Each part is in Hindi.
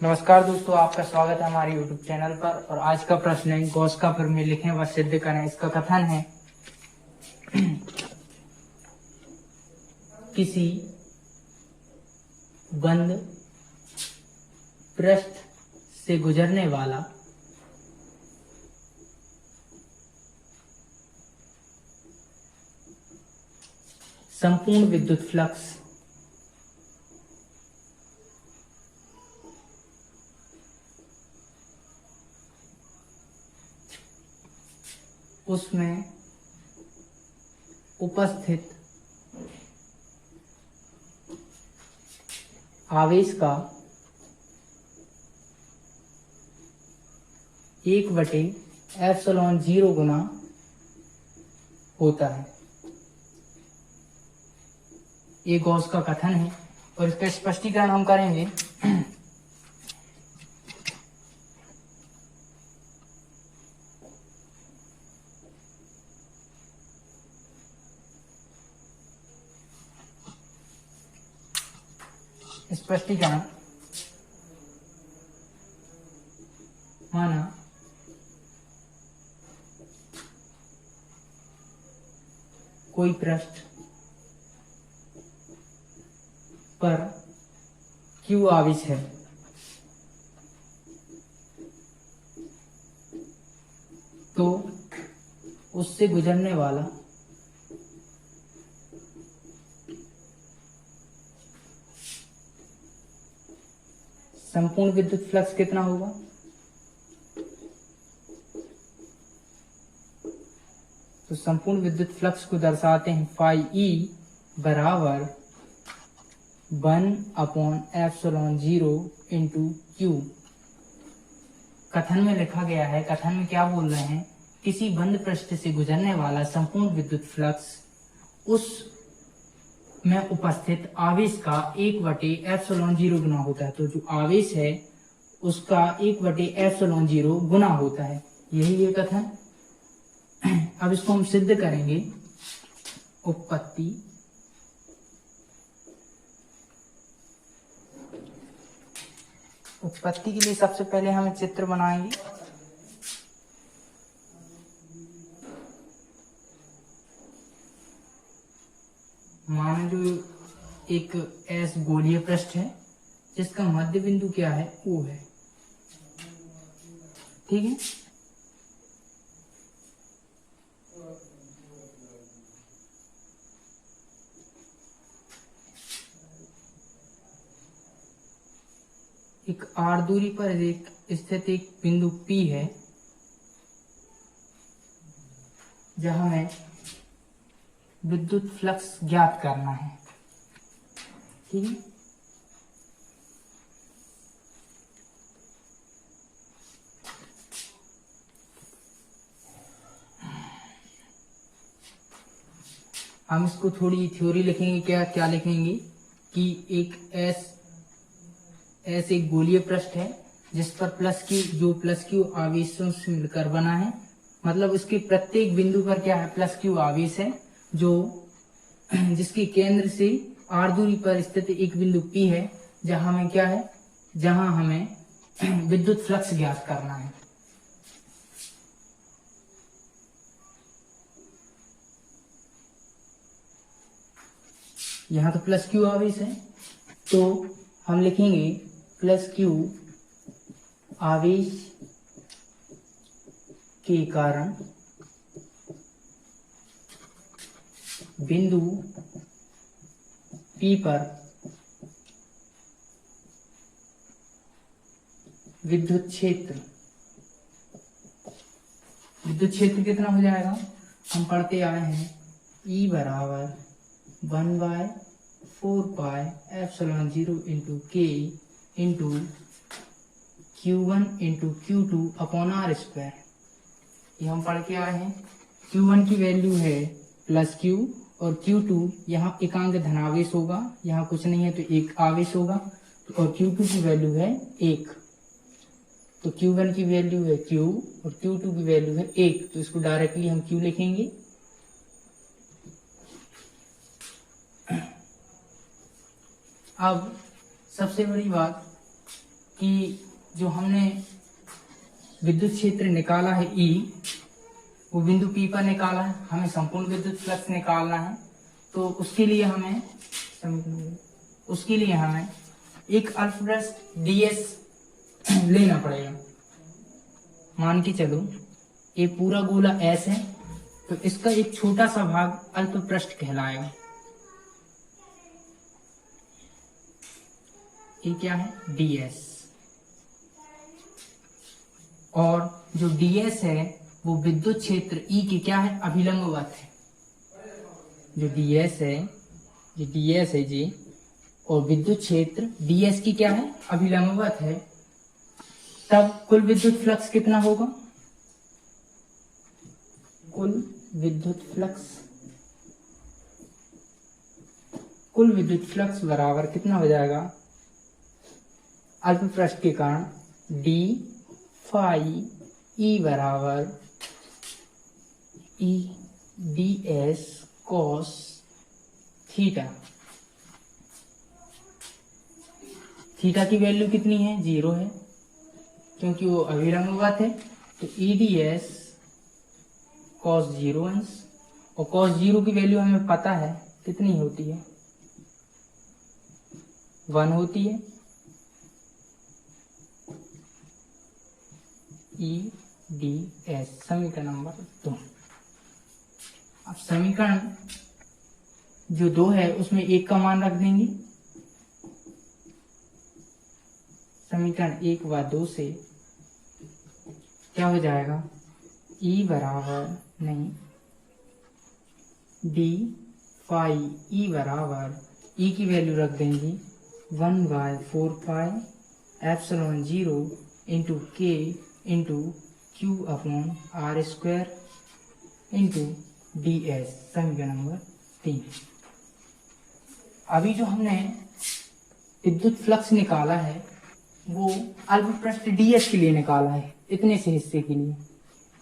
नमस्कार दोस्तों, आपका स्वागत है हमारे YouTube चैनल पर। और आज का प्रश्न है, गॉस का प्रमेय लिखें व सिद्ध करें। इसका कथन है किसी बंद पृष्ठ से गुजरने वाला संपूर्ण विद्युत फ्लक्स उसमें उपस्थित आवेश का 1/ε0 गुना होता है। ये गॉस का कथन है और इसका स्पष्टीकरण हम करेंगे। स्पष्टीकरण, माना कोई पृष्ठ पर Q आवेश है तो उससे गुजरने वाला संपूर्ण विद्युत फ्लक्स कितना होगा? तो संपूर्ण विद्युत फ्लक्स को दर्शाते हैं फाई ई बराबर 1/ε0 इंटू क्यू। कथन में लिखा गया है, कथन में क्या बोल रहे हैं? किसी बंद पृष्ठ से गुजरने वाला संपूर्ण विद्युत फ्लक्स उस में उपस्थित आवेश का 1/ε0 गुना होता है। तो जो आवेश है उसका 1/ε0 गुना होता है, यही ये कथन। अब इसको हम सिद्ध करेंगे। उत्पत्ति के लिए सबसे पहले हम चित्र बनाएंगे। मान लो एक एस गोलीय पृष्ठ है जिसका मध्य बिंदु क्या है? O है। ठीक है। एक r दूरी पर एक स्थित एक बिंदु P है जहां हमें विद्युत फ्लक्स ज्ञात करना है। ठीक है। हम इसको थोड़ी थ्योरी लिखेंगे। क्या क्या लिखेंगे कि एक एस एक गोलीय पृष्ठ है जिस पर प्लस क्यू आवेशों से मिलकर बना है। मतलब उसके प्रत्येक बिंदु पर क्या है? प्लस क्यू आवेश है, जो जिसके केंद्र से r दूरी पर स्थित एक बिंदु P है जहां हमें क्या है? जहां हमें विद्युत फ्लक्स ज्ञात करना है। यहाँ तो प्लस क्यू आवेश है तो हम लिखेंगे प्लस क्यू आवेश के कारण बिंदु P पर विद्युत क्षेत्र कितना हो जाएगा? हम पढ़ते आए हैं E बराबर 1/4πε0 into K into Q1 into Q2 upon R square. ये हम पढ़ के आए हैं। Q1 की वैल्यू है प्लस Q और Q2 यहाँ एकांक धनावेश होगा, यहाँ कुछ नहीं है तो एक आवेश होगा। और Q2 की वैल्यू है 1। तो Q1 की वैल्यू है Q और Q2 की वैल्यू है 1। तो इसको डायरेक्टली हम Q लिखेंगे। अब सबसे बड़ी बात कि जो हमने विद्युत क्षेत्र निकाला है E, वो बिंदु P पर निकाला है, हमें संपूर्ण विद्युत फ्लक्स निकालना है। तो उसके लिए हमें एक अल्पवृत्त ds लेना पड़ेगा। मान के चलो ये पूरा गोला S है, तो इसका एक छोटा सा भाग अल्पपृष्ठ कहलाएगा। ये क्या है? ds। और जो ds है वो विद्युत क्षेत्र E की क्या है? अभिलंबवत है। जो ds है जी, और विद्युत क्षेत्र ds की क्या है? अभिलंबवत है। तब कुल विद्युत फ्लक्स कितना होगा? कुल विद्युत फ्लक्स बराबर कितना हो जाएगा? अल्पपृष्ठ के कारण d फाई E बराबर E ds cos theta. Theta की वैल्यू कितनी है? 0 है, क्योंकि वो अभिलंबवत है। तो E ds cos 0 अंश, और cos 0 की वैल्यू हमें पता है कितनी होती है? 1 होती है। E ds समीकरण नंबर 2। अब समीकरण जो 2 है उसमें 1 का मान रख देंगे। समीकरण 1 व 2 से क्या हो जाएगा? E बराबर नहीं, d फाई E बराबर E की वैल्यू रख देंगे 1/4 pi epsilon 0 into K into Q upon R square into ds। समीकरण नंबर 3। अभी जो हमने विद्युत फ्लक्स निकाला है वो अल्पपृष्ठ ds के लिए निकाला है, इतने से हिस्से के लिए।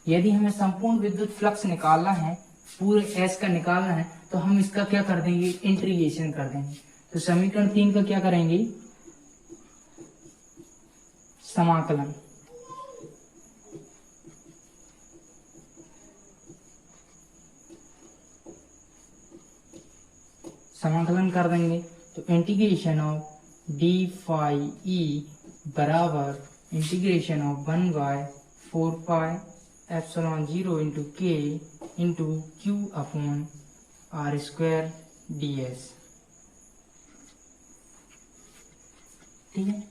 यदि हमें संपूर्ण विद्युत फ्लक्स निकालना है, पूरे S का निकालना है, तो हम इसका क्या कर देंगे? इंटीग्रेशन कर देंगे। तो समीकरण 3 का क्या करेंगे? समाकलन। समाकलन कर देंगे तो integration of d phi E बराबर integration of 1/4 pi epsilon 0 into K into Q upon R square ds। ठीक है।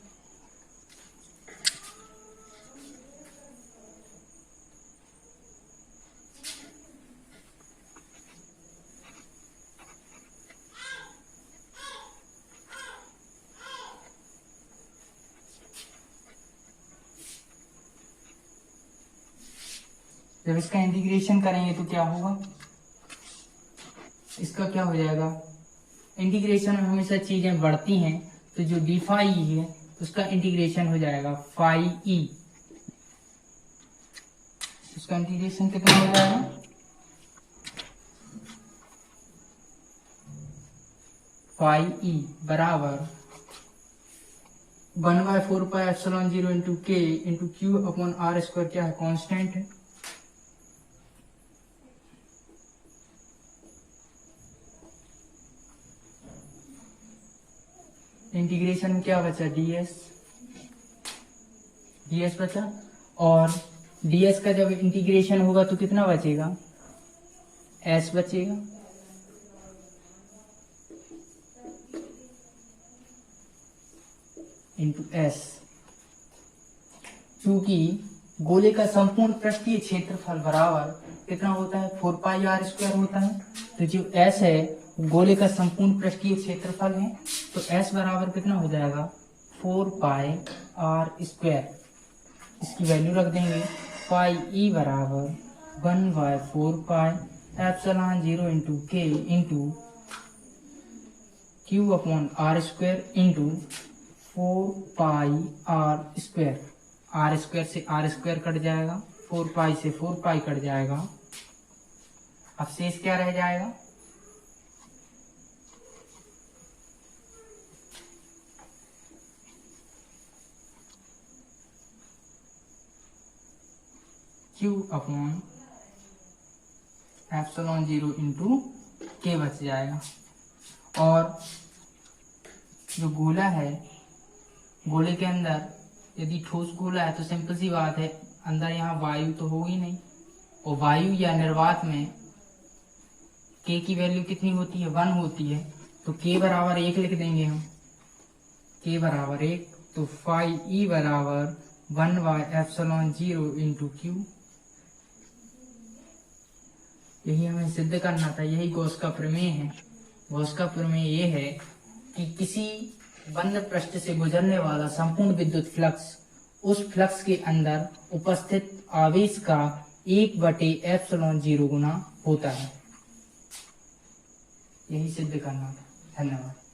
जब इसका इंटीग्रेशन करेंगे तो क्या होगा? इसका क्या हो जाएगा? इंटीग्रेशन में हमेशा चीजें बढ़ती हैं, तो जो डी फाई है उसका इंटीग्रेशन हो जाएगा फाई ई। उसका इंटीग्रेशन कितना हो जाएगा? फाई ई बराबर 1/4 pi epsilon 0 into K into Q upon R square. क्या है? कांस्टेंट है। इंटीग्रेशन में क्या बचा? ds बचा, और ds का जब इंटीग्रेशन होगा तो कितना बचेगा? s बचेगा। Into s। चूंकि गोले का संपूर्ण पृष्ठीय क्षेत्रफल बराबर कितना होता है? 4 पाई r स्क्वायर होता है। तो जो s है गोले का संपूर्ण पृष्ठीय क्षेत्रफल है, तो s बराबर कितना हो जाएगा? 4 पाई r स्क्वायर। इसकी वैल्यू रख देंगे पाई ई बराबर 1/4 pi epsilon 0 into K into Q upon R square into 4 pi R square. R square से आर स्क्वायर कट जाएगा, 4 पाई से 4 पाई कट जाएगा। अब शेष क्या रह जाएगा? Q upon epsilon 0 into K बच जाएगा। और जो गोला है, गोले के अंदर यदि ठोस गोला है तो सिंपल सी बात है, अंदर यहाँ वायु तो होगी नहीं, और वायु या निर्वात में K की वैल्यू कितनी होती है, 1 होती है। तो K बराबर 1 लिख देंगे हम, K बराबर 1। तो फाई E बराबर 1/ε0 इंटू Q। यही हमें सिद्ध करना था, यही गॉस का प्रमेय है। गॉस का प्रमेय ये है कि किसी बंद पृष्ठ से गुजरने वाला संपूर्ण विद्युत फ्लक्स उस फ्लक्स के अंदर उपस्थित आवेश का 1/ε0 गुना होता है। यही सिद्ध करना था। धन्यवाद।